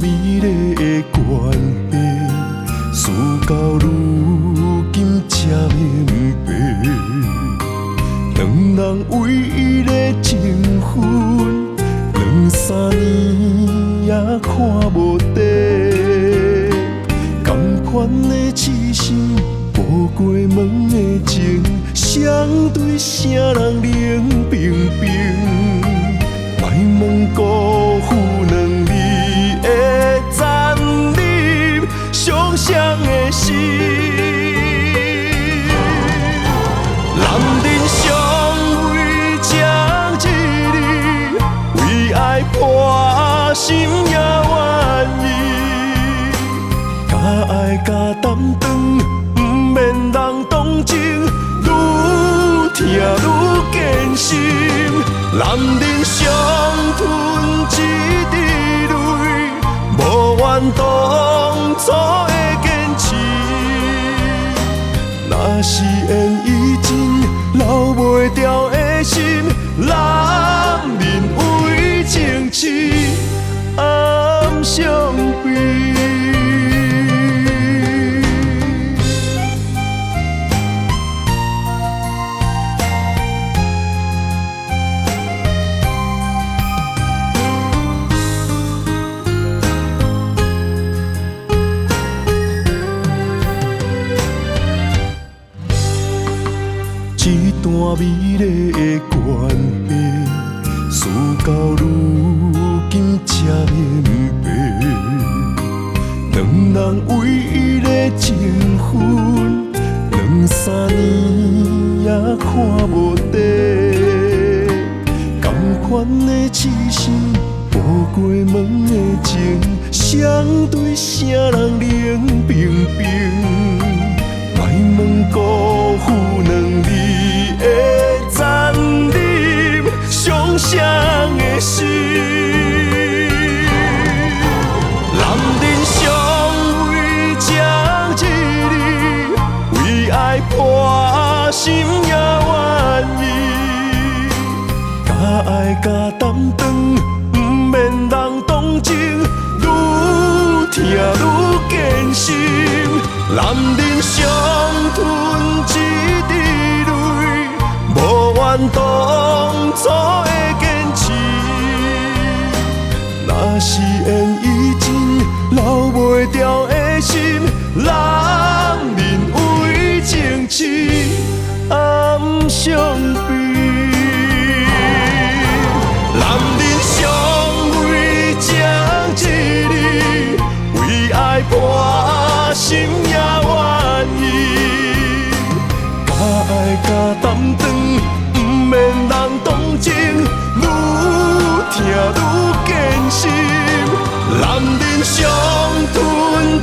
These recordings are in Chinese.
美丽的关系，事到如今才明白，两人唯一的情分，两三年也看无底，同款的痴心，无过门的情，相对啥人冷冰冰，莫问辜负两字的残忍，伤伤的心。男人尚为情一字，为爱破心也愿意，甲爱甲担当，不免人同情，愈疼愈艰辛。男人伤吞一滴泪，无怨当初的坚持。若是缘已尽，留袂住的心，男人为情痴，暗伤悲。一段美丽的关系，事到如今才明白，两人唯一的情分，两三年也看无底，同款的痴心，无过门的情，相对啥人冷冰冰，莫问辜负两字的残忍，伤伤的心。男人尚为情一字，为爱破心也愿意，甲爱甲担当，不免人同情，愈疼愈艰辛。男人伤吞一滴泪，无怨当初的坚持。若是缘已尽，留袂住的心，男人为情痴，暗伤悲。男人尚为情一字，为爱破心也愿意，甲爱甲担当，不免人同情，愈疼愈艰辛。男人伤吞一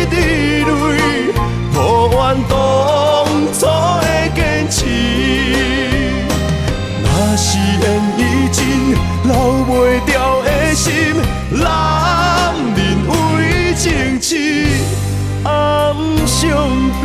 滴泪，无怨当初的坚持。若是缘已尽，留袂住的心，男人为情痴，暗伤悲。